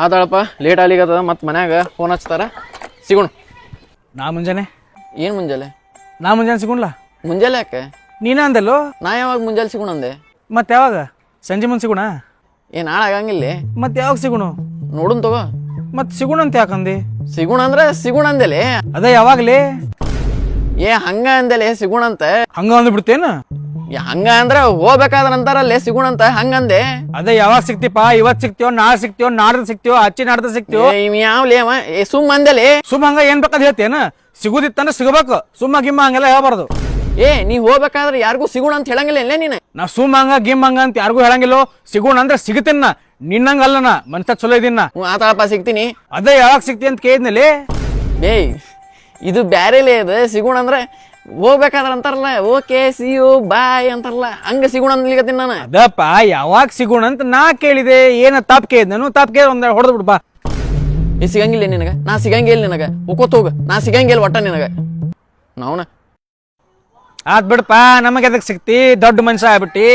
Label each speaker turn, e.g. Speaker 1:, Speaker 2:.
Speaker 1: ಆದಾಳಪ್ಪ late ಆಗ್ಲಿಕ್ಕದ ಮತ್ತು ಮನ್ಯಾಗ phone ಹಚ್ತಾರ ಸಿಗೋಣ.
Speaker 2: ನಾ ಮುಂಜಾನೆ
Speaker 1: ಏನು ಮುಂಜಾನೆ?
Speaker 2: ನಾ ಮುಂಜಾನೆ ಸಿಗೋಣಲ್ಲ.
Speaker 1: ಮುಂಜಾನೆ ಯಾಕೆ?
Speaker 2: ನೀನ ಅಂದಲ್ಲೋ.
Speaker 1: ನಾ ಯಾವಾಗ ಮುಂಜಾನೆ ಸಿಗೋಣ ಅಂದೆ?
Speaker 2: ಮತ್ತೆ ಯಾವಾಗ? ಸಂಜೆ ಮುಂದೆ ಸಿಗೋಣ.
Speaker 1: ನಾಳೆ ಆಗಂಗಿಲ್ಲ.
Speaker 2: ಮತ್ತೆ ಯಾವಾಗ ಸಿಗೋಣ?
Speaker 1: ನೋಡುನ್ ತಗೋ.
Speaker 2: ಮತ್ತೆ ಸಿಗೋಣ ಅಂತ ಯಾಕಂದಿ?
Speaker 1: ಸಿಗೋಣ ಅಂದ್ರೆ ಸಿಗೋಣ ಅಂದೆಲೆ.
Speaker 2: ಅದ ಯಾವಾಗ್ಲೇ?
Speaker 1: ಹಂಗ ಅಂದೆಲೆ ಸಿಗೋಣ ಅಂತ.
Speaker 2: ಹಂಗ ಅಂದ್ಬಿಡ್ತೇನ?
Speaker 1: ಹಂಗ ಅಂದ್ರೆ ಹೋಗ್ಬೇಕಾದ್ರ ಅಂತಾರಲ್ಲೇ ಸಿಗೋಣ ಅಂತ ಹಂಗಂದೆ.
Speaker 2: ಅದೇ ಯಾವಾಗ ಸಿಗ್ತಿಪ್ಪ? ಇವತ್ ಸಿಗ್ತೀವೋ, ನಾಳೆ ಸಿಗ್ತೀವೋ, ನಾಡ್ದು ಸಿಗ್ತೀವೋ, ಹಚ್ಚಿ ನಾಡ್ದು ಸಿಗ್ತೀವೋ?
Speaker 1: ಯಾವ್ಲೇ ಸುಮ್ ಅಂದೆಲೆ.
Speaker 2: ಸುಮ್ಮ ಹಂಗ ಏನ್ ಬೇಕಾದ್ ಹೇಳ್ತೇನ? ಸಿಗುದಿತ್ತಂದ್ರೆ ಸಿಗಬೇಕು, ಸುಮ್ಮ ಗಿಮ್ಮ ಹಂಗೆಲ್ಲ ಹೇಳ್ಬಾರ್ದು.
Speaker 1: ನೀ ಹೋಗ್ಬೇಕಾದ್ರೆ ಯಾರಿಗೂ ಸಿಗೋಣ ಅಂತ ಹೇಳಂಗಿಲ್ಲ ಇಲ್ಲೇ ನೀನು.
Speaker 2: ನಾ ಸುಮ್ಮ ಹಂಗ ಗಿಮ್ ಹಂಗ ಅಂತ ಯಾರಿಗೂ ಹೇಳಂಗಿಲ್ಲೋ. ಸಿಗೋಣ ಅಂದ್ರೆ ಸಿಗತೇನ. ನಿನ್ನಂಗ ಅಲ್ಲನ ಮನ್ಸ ಚಲೋ ಇದೀನ.
Speaker 1: ಆತಾಳಪ್ಪ ಸಿಗ್ತೀನಿ.
Speaker 2: ಅದೇ ಯಾವಾಗ ಸಿಗ್ತಿ ಅಂತ ಕೇಳಿದ್ನಲ್ಲಿ.
Speaker 1: ಇದು ಬ್ಯಾರೇಲೇ ಇದು. ಸಿಗೋಣ ಅಂದ್ರೆ ಹೋಗ್ಬೇಕಾದ್ರ ಅಂತಾರಲ್ಲ ಓಕೆ ಸಿ ಯು ಬಾಯ್ ಅಂತಾರಲ್ಲ ಹಂಗ ಸಿಗೋಣ ಅಂದ್ಲಿಕತ್ತೀನಿ ನಾನು.
Speaker 2: ಅದಪ್ಪ ಯಾವಾಗ ಸಿಗೋಣ ಅಂತ ನಾ ಕೇಳಿದೆ. ಏನ ತಪ್ಪು ಕೇಳಿದ್ ನಾನು? ತಪ್ಪು ಕೇಳಿ ಒಂದ್ ಹೊಡೆದ್ ಬಿಡ್ಬಾ.
Speaker 1: ಸಿಗಂಗಿಲ್ಲ ನಿನಗ? ನಾ ಸಿಗಂಗಿಲ್ಲ ನಿನಗ. ಹೋಗೋತ್ ಹೋಗ. ನಾ ಸಿಗಂಗಿಲ್ಲ ಒಟ್ಟ ನಿನಗ. ನಾವ್ನ
Speaker 2: ಆತ್ ಬಿಡಪ್ಪ, ನಮಗೆ ಅದಕ್ಕೆ ಸಿಗ್ತಿ? ದೊಡ್ಡ ಮನುಷ್ಯ ಆಗ್ಬಿಟ್ಟಿ.